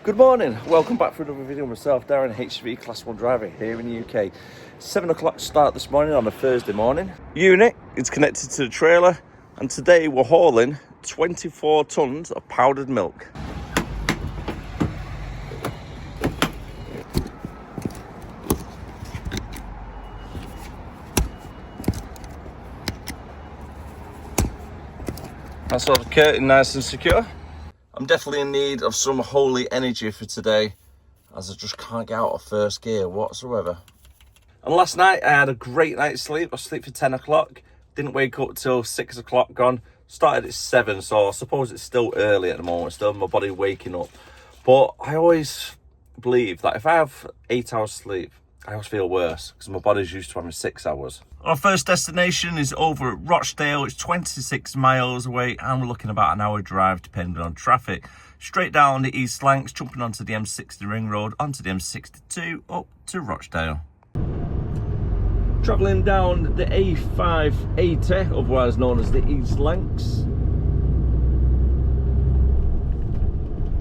Good morning, welcome back for another video. Myself, Darren, HGV Class 1 driver here in the UK. 7 o'clock start this morning on a Thursday morning. Unit is connected to the trailer, and today we're hauling 24 tonnes of powdered milk. That's all the curtain nice and secure. I'm definitely in need of some holy energy for today, as I just can't get out of first gear whatsoever. And last night I had a great night's sleep. I slept for 10 o'clock, didn't wake up till 6 o'clock gone. Started at 7, so I suppose it's still early at the moment, still my body waking up. But I always believe that if I have 8 hours sleep, I always feel worse because my body's used to having 6 hours. Our first destination is over at Rochdale. It's 26 miles away and we're looking about an hour drive depending on traffic. Straight down the East Lancs, jumping onto the M60 ring road, onto the M62, up to Rochdale. Travelling down the A580, otherwise known as the East Lancs.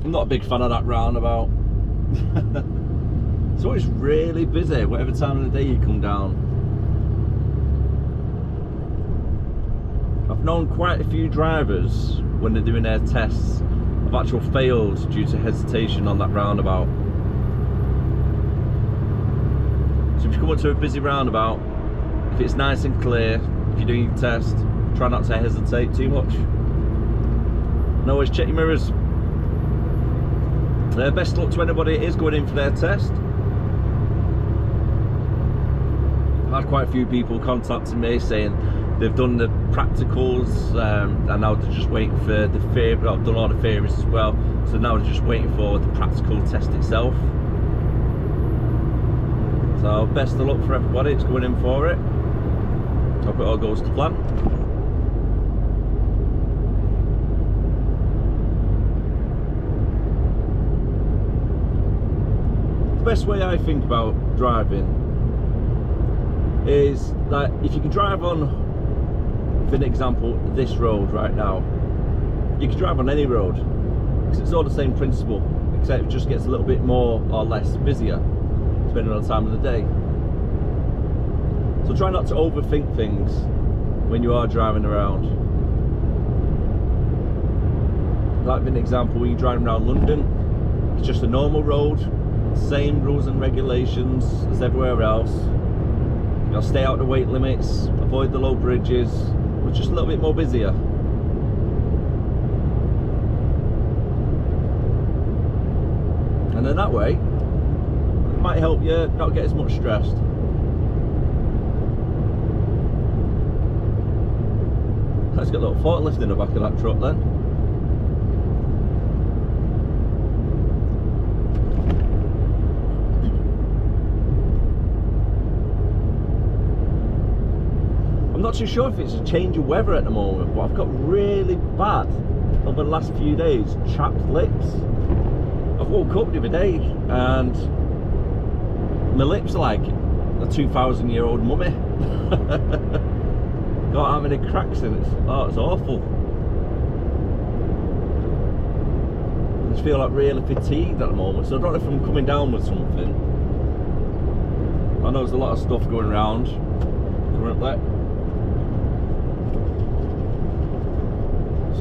I'm not a big fan of that roundabout. It's always really busy, whatever time of the day you come down. I've known quite a few drivers, when they're doing their tests, have actually failed due to hesitation on that roundabout. So if you come up to a busy roundabout, if it's nice and clear, if you're doing your test, try not to hesitate too much. And always check your mirrors. Best luck to anybody that is going in for their test. I've had quite a few people contacting me saying they've done the practicals and now they're just waiting for the theory. I've done all the theories as well, so now they're just waiting for the practical test itself. So best of luck for everybody that's going in for it. Hope it all goes to plan. The best way I think about driving is that if you can drive on, for an example, this road right now, you can drive on any road because it's all the same principle, except it just gets a little bit more or less busier depending on the time of the day. So try not to overthink things when you are driving around. Like for an example, when you're driving around London, it's just a normal road, same rules and regulations as everywhere else. You know, stay out the weight limits, avoid the low bridges, but just a little bit more busier. And then that way, it might help you not get as much stressed. Let's get a little forklift in the back of that truck then. I'm not too sure if it's a change of weather at the moment, but I've got really bad, over the last few days, chapped lips. I've woke up the other day and my lips are like a 2,000-year-old mummy. Got how many cracks in it? Oh, it's awful. I just feel like really fatigued at the moment, so I don't know if I'm coming down with something. I know there's a lot of stuff going around currently.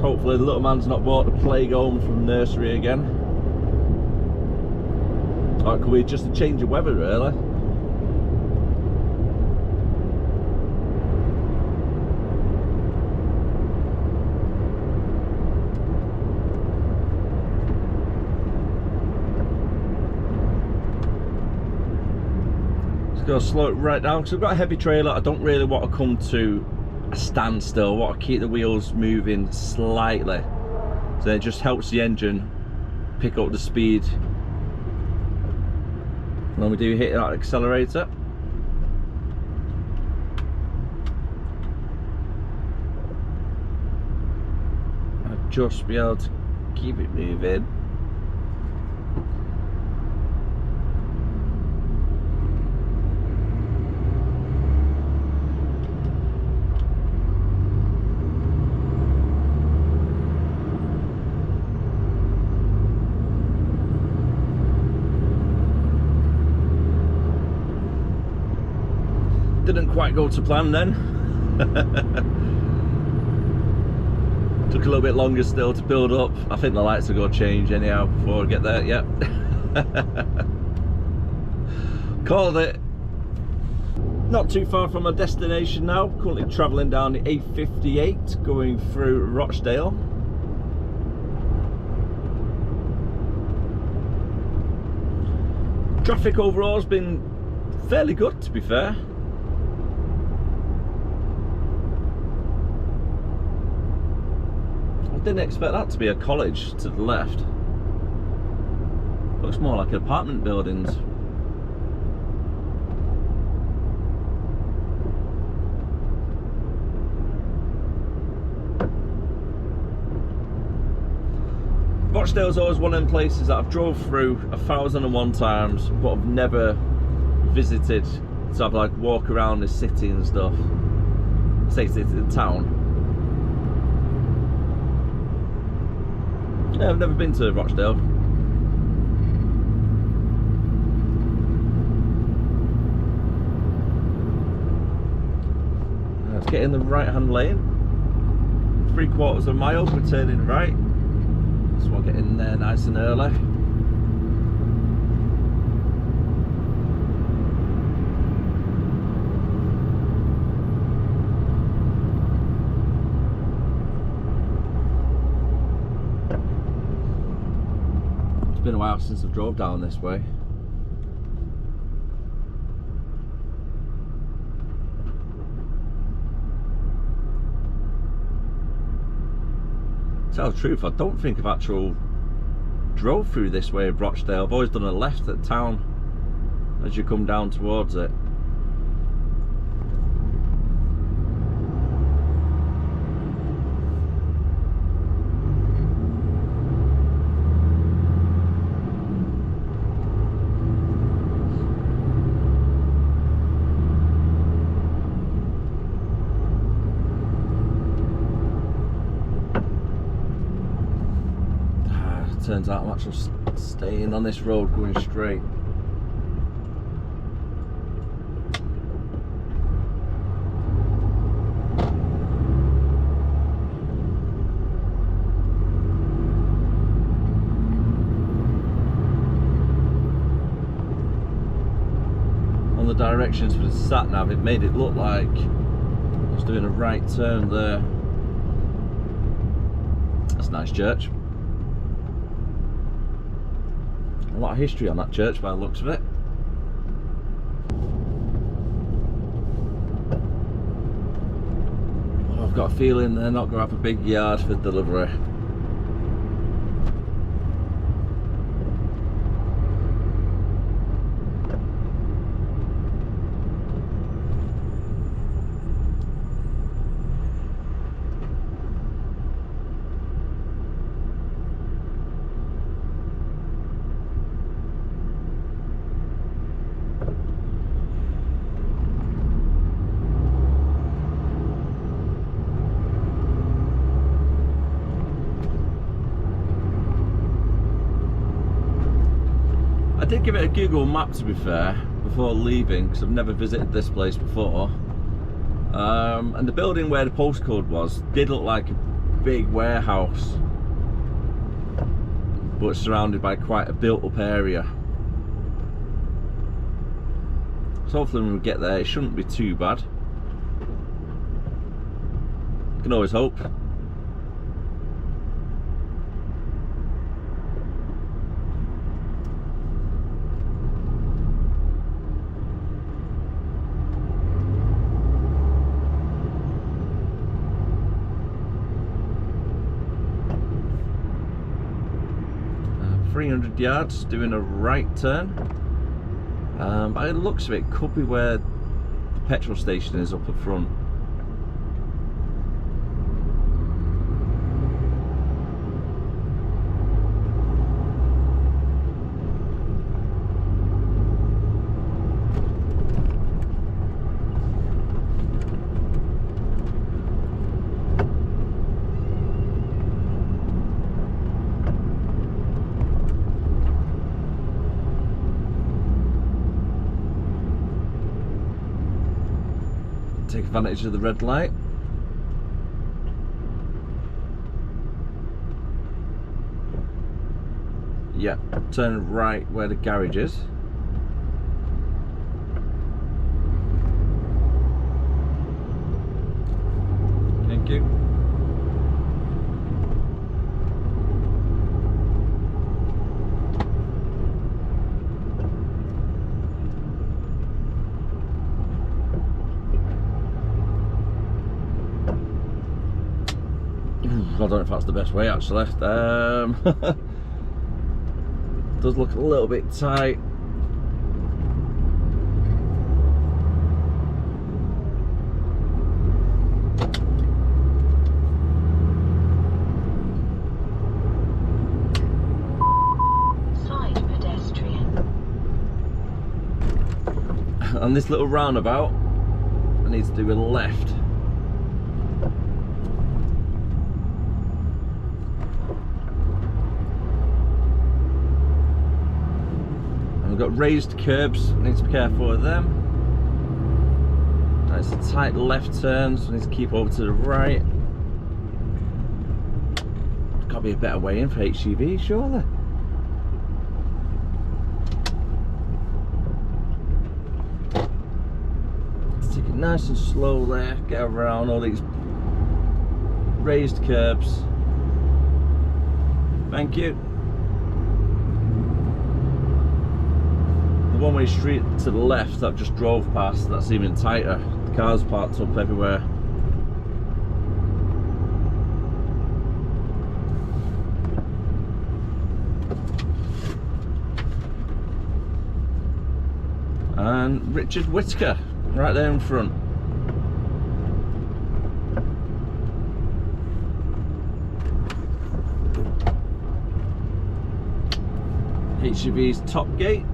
Hopefully the little man's not brought the plague home from nursery again. Or it could be just a change of weather really. Just gotta slow it right down because I've got a heavy trailer. I don't really want to come to a standstill. I want to keep the wheels moving slightly, so it just helps the engine pick up the speed when we do hit that accelerator. I'll just be able to keep it moving. didn't quite go to plan then. Took a little bit longer still to build up. I think the lights will go change anyhow before I get there. Yep. Called it. Not too far from my destination now. Currently travelling down the A58 going through Rochdale. Traffic overall has been fairly good, to be fair. I didn't expect that to be a college to the left. Looks more like apartment buildings. Rochdale's always one of them places that I've drove through 1,001 times, but I've never visited to have like walk around the city and stuff. Say it's the town. Yeah, I've never been to Rochdale. Let's get in the right hand lane. 3/4 of a mile, we're turning right. So we'll get in there nice and early. It's been a while since I've drove down this way. To tell the truth, I don't think I've actually drove through this way of Rochdale. I've always done a left at town as you come down towards it. Turns out I'm actually staying on this road going straight. On the directions for the sat nav, it made it look like I was doing a right turn there. That's a nice church. A lot of history on that church by the looks of it. Oh, I've got a feeling they're not going to have a big yard for delivery. I did give it a Google map, to be fair, before leaving, because I've never visited this place before. And the building where the postcode was did look like a big warehouse, but it's surrounded by quite a built-up area. So hopefully when we get there, it shouldn't be too bad. You can always hope. Uh, 300 yards, doing a right turn. By the looks of it, could be where the petrol station is up at front. Take advantage of the red light. Yeah, turn right where the garage is. Thank you. I don't know if that's the best way actually. Does look a little bit tight. Side pedestrian. On this little roundabout, I need to do a left. We've got raised curbs, I need to be careful of them. And it's a tight left turn, so I need to keep over to the right. There's got to be a better way in for HGV, surely. Let's take it nice and slow there, get around all these raised curbs. Thank you. One-way street to the left that I've just drove past, that's even tighter. The cars parked up everywhere. And Richard Whittaker right there in front. HGV's top gate.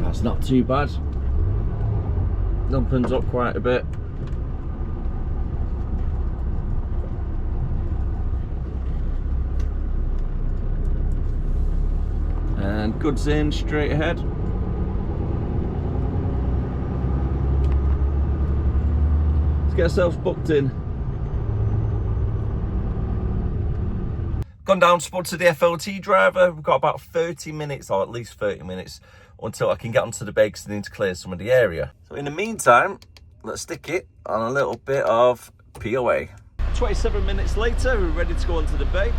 That's not too bad. Opens up quite a bit. And goods in straight ahead. Let's get ourselves booked in. Gone down, spotted the FLT driver. We've got about 30 minutes, or at least 30 minutes, until I can get onto the bay because I need to clear some of the area. So in the meantime, let's stick it on a little bit of POA. 27 minutes later, we're ready to go onto the bay.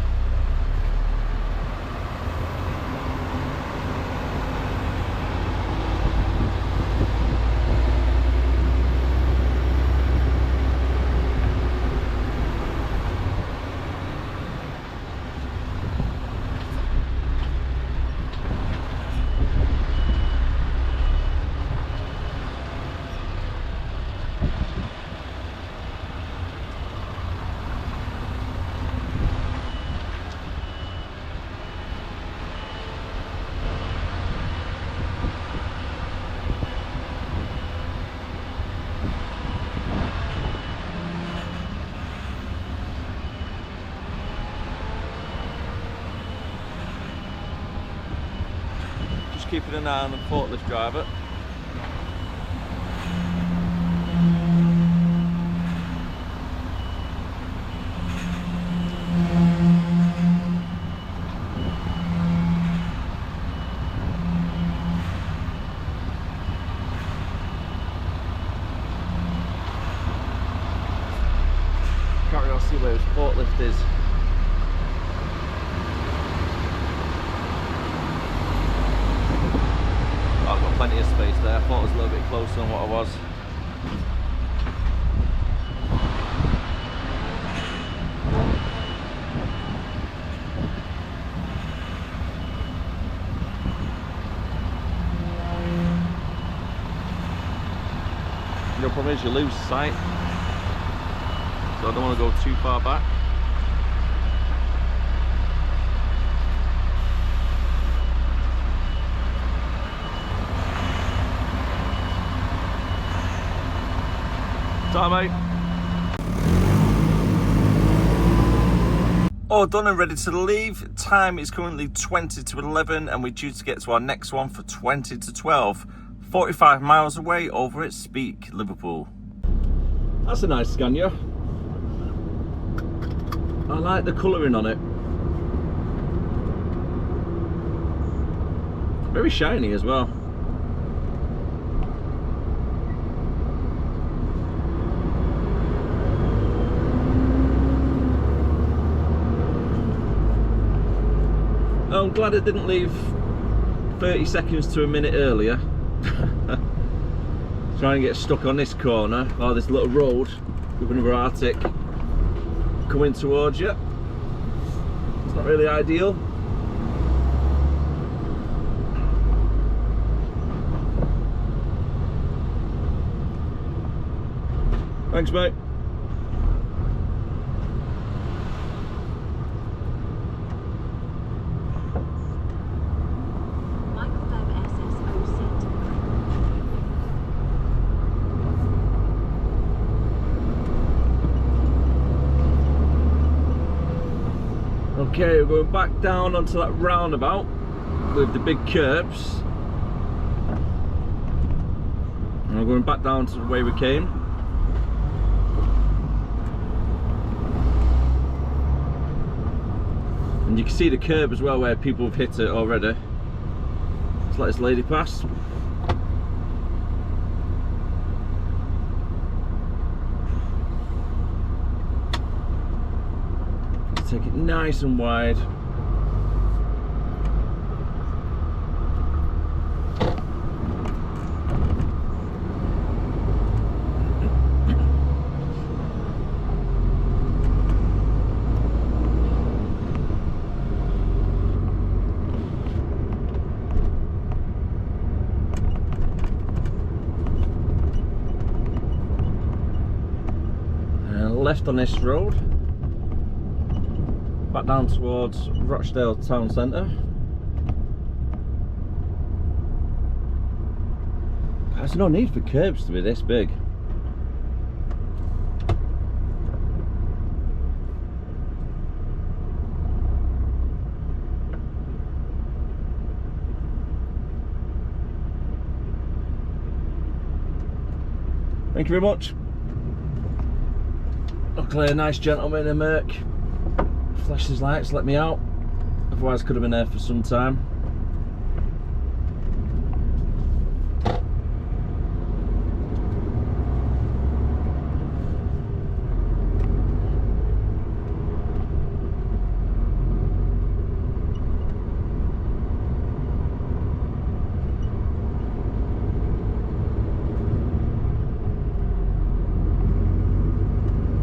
Keeping an eye on the forklift driver. Can't really see where his forklift is. I've got plenty of space there. I thought it was a little bit closer than what I was. The problem is you lose sight, so I don't want to go too far back. Time, mate. All done and ready to leave. Time is currently 20 to 11 and we're due to get to our next one for 20 to 12. 45 miles away over at Speke, Liverpool. That's a nice Scania. I like the colouring on it. Very shiny as well. I'm glad I didn't leave 30 seconds to a minute earlier. Try and get stuck on this corner or this little road with another Arctic coming towards you. It's not really ideal. Thanks, mate. Okay, we're going back down onto that roundabout with the big curbs. And we're going back down to the way we came. And you can see the curb as well where people have hit it already. Let's let this lady pass. Take it nice and wide. And left on this road. Back down towards Rochdale town centre. There's no need for curbs to be this big. Thank you very much. Luckily a nice gentleman in Merc flashed his lights, let me out, otherwise could have been there for some time.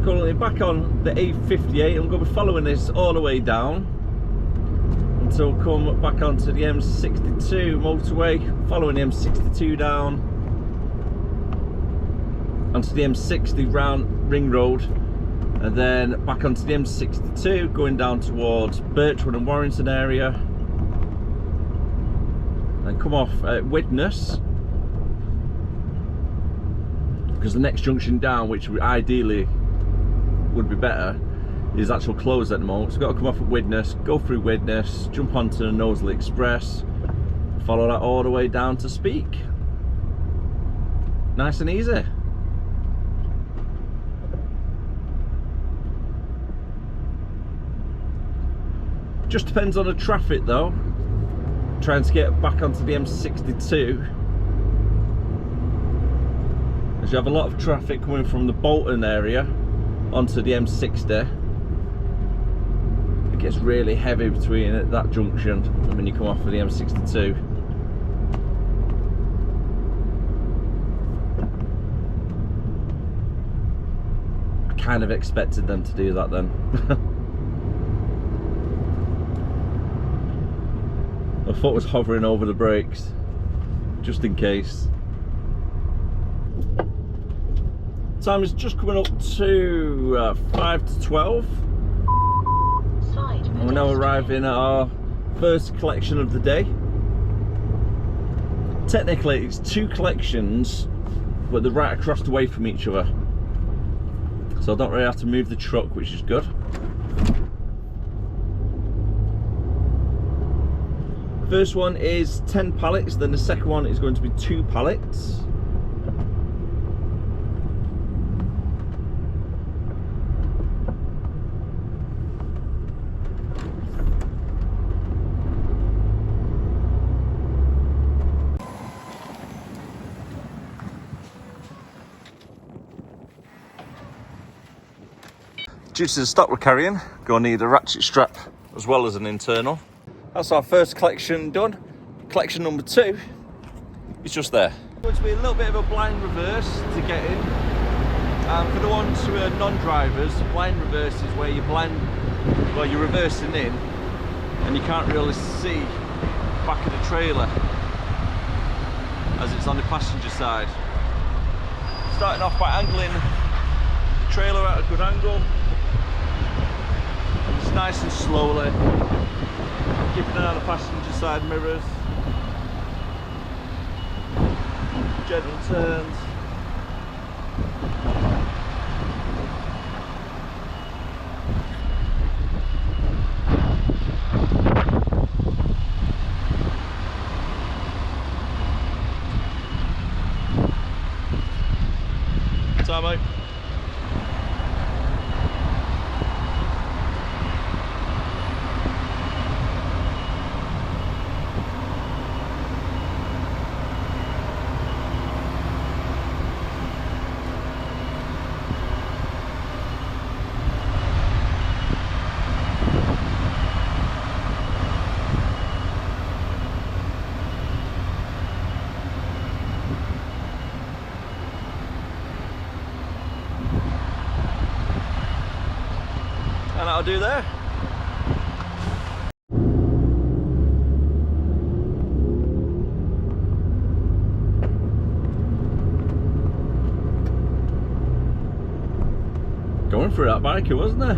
Currently back on the A58. I'm going to be following this all the way down until we come back onto the M62 motorway, following the M62 down onto the M60 round Ring Road, and then back onto the M62 going down towards Birchwood and Warrington area, and come off at Widnes, because the next junction down, which ideally would be better, is actual closed at the moment. So got to come off at Widnes, go through Widnes, jump onto the Knowsley Express, follow that all the way down to Speke. Nice and easy. Just depends on the traffic though. Trying to get back onto the M62, as you have a lot of traffic coming from the Bolton area onto the M60. It gets really heavy between that junction and when you come off of the M62. I kind of expected them to do that then. My foot was hovering over the brakes just in case. Time is just coming up to 5 to 12. And we're now arriving at our first collection of the day. Technically it's two collections, but they're right across the way from each other, so I don't really have to move the truck, which is good. First one is 10 pallets, then the second one is going to be 2 pallets. Due to the stock we're carrying, going to need a ratchet strap as well as an internal. That's our first collection done. Collection number 2 is just there. It's going to be a little bit of a blind reverse to get in. For the ones who are non-drivers, blind reverse is where you you're reversing in and you can't really see back of the trailer as it's on the passenger side. Starting off by angling the trailer at a good angle. Just nice and slowly, keeping an eye on the passenger side mirrors, gentle turns. Time out. And that'll do there. Going through that biker, wasn't there?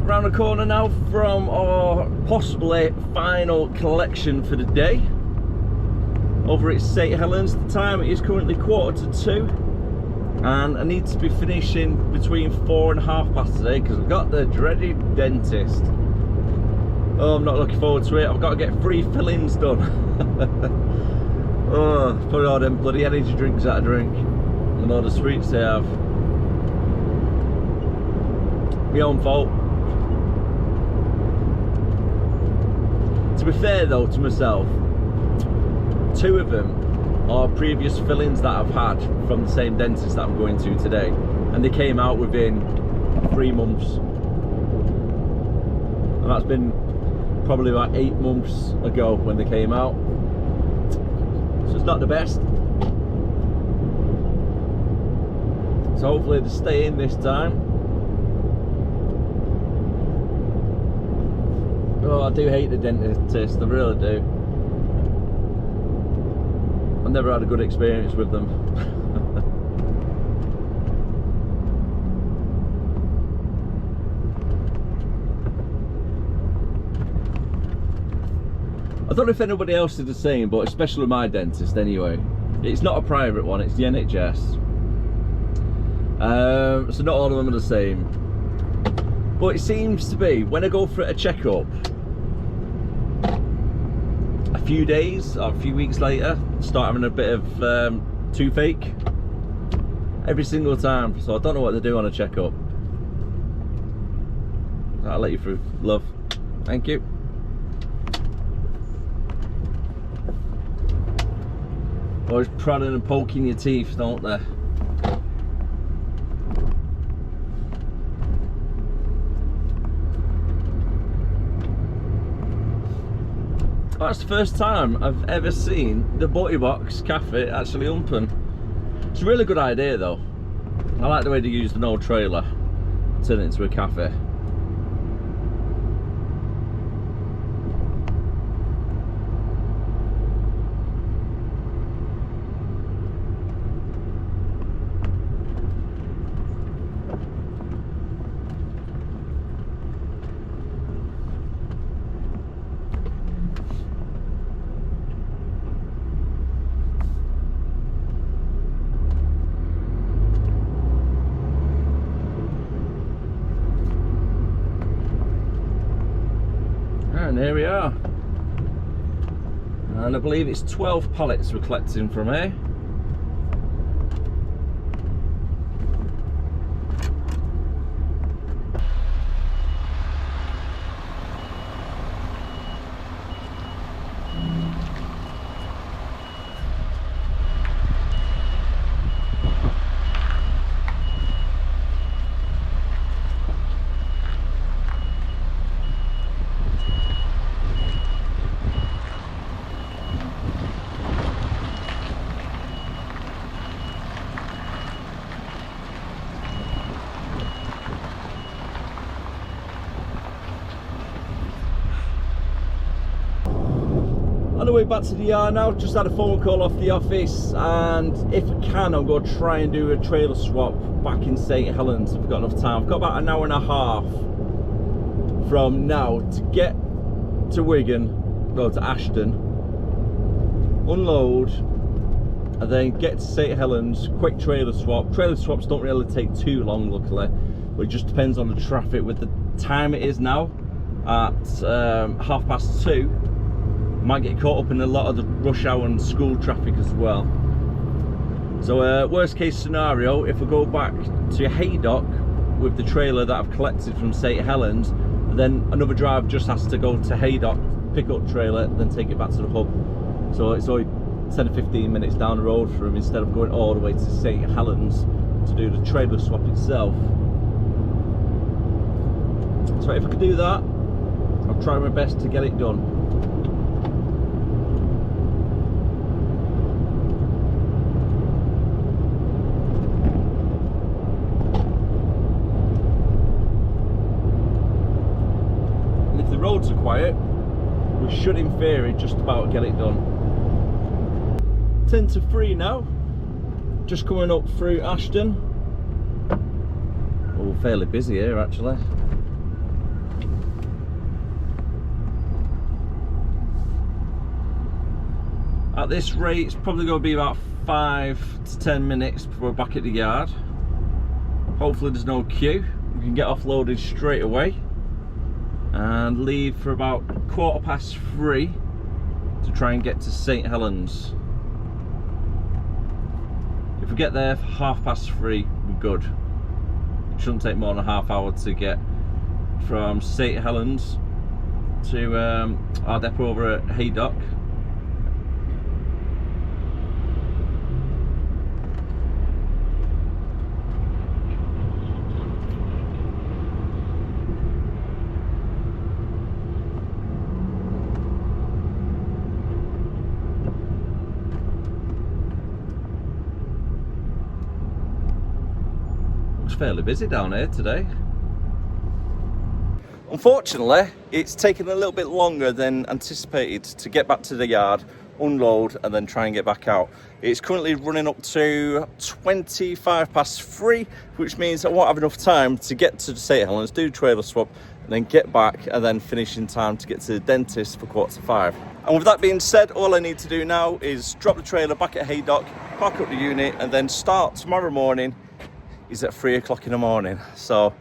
Around the corner now from our possibly final collection for the day. Over at St Helens. The time is currently 1:45 and I need to be finishing between 4 and half past today because I've got the dreaded dentist. Oh, I'm not looking forward to it. I've got to get 3 fillings done. Oh, probably all them bloody energy drinks that I drink and all the sweets they have. My own fault. To be fair though to myself, 2 of them are previous fillings that I've had from the same dentist that I'm going to today, and they came out within 3 months, and that's been probably about 8 months ago when they came out, so it's not the best. So hopefully they stay in this time. Oh, I do hate the dentist, I really do. I've never had a good experience with them. I don't know if anybody else is the same, but especially my dentist anyway. It's not a private one, it's the NHS. So not all of them are the same. But it seems to be, when I go for a checkup, a few days or a few weeks later, start having a bit of toothache every single time. So I don't know what to do on a checkup. I'll let you through, love. Thank you. Always prodding and poking your teeth, don't they? That's the first time I've ever seen the Butty Box Cafe actually open. It's a really good idea though. I like the way they used an old trailer, turn it into a cafe. And here we are. And I believe it's 12 pallets we're collecting from here. On the way back to the yard now, just had a phone call off the office, and if I can, I'm going to try and do a trailer swap back in St Helens if I've got enough time. I've got about an hour and a half from now to get to Wigan, go to Ashton, unload, and then get to St Helens, quick trailer swap. Trailer swaps don't really take too long, luckily, but it just depends on the traffic. With the time it is now, at 2:30, might get caught up in a lot of the rush hour and school traffic as well. So worst case scenario, if I go back to Haydock with the trailer that I've collected from St Helens, then another driver just has to go to Haydock, pick up trailer, then take it back to the hub. So it's only 10 or 15 minutes down the road for him, instead of going all the way to St Helens to do the trailer swap itself. So if I could do that, I'll try my best to get it done. Roads are quiet, we should in theory just about get it done. 10 to 3 now, just coming up through Ashton. Oh, fairly busy here actually. At this rate, it's probably going to be about 5 to 10 minutes before we're back at the yard. Hopefully there's no queue, we can get offloaded straight away and leave for about 3:15 to try and get to St Helens. If we get there for 3:30, we're good. It shouldn't take more than a half hour to get from St Helens to our depot over at Haydock. Fairly busy down here today. Unfortunately, it's taken a little bit longer than anticipated to get back to the yard, unload, and then try and get back out. It's currently running up to 3:25, which means I won't have enough time to get to St Helens, do trailer swap, and then get back, and then finish in time to get to the dentist for 4:45. And with that being said, all I need to do now is drop the trailer back at Haydock, park up the unit, and then start tomorrow morning. Is at 3 o'clock in the morning. So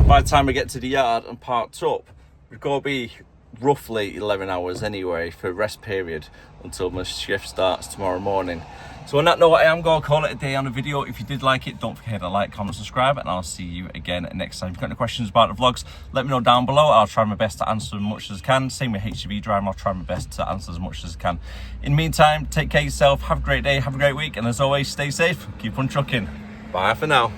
by the time we get to the yard and parked up, we're going to be roughly 11 hours anyway for rest period until my shift starts tomorrow morning. So on that note, I am going to call it a day on the video. If you did like it, don't forget to like, comment, subscribe, and I'll see you again next time. If you've got any questions about the vlogs, let me know down below. I'll try my best to answer as much as I can. Same with HGV driving, I'll try my best to answer as much as I can. In the meantime, take care of yourself, have a great day, have a great week, and as always, stay safe, keep on trucking. Bye for now.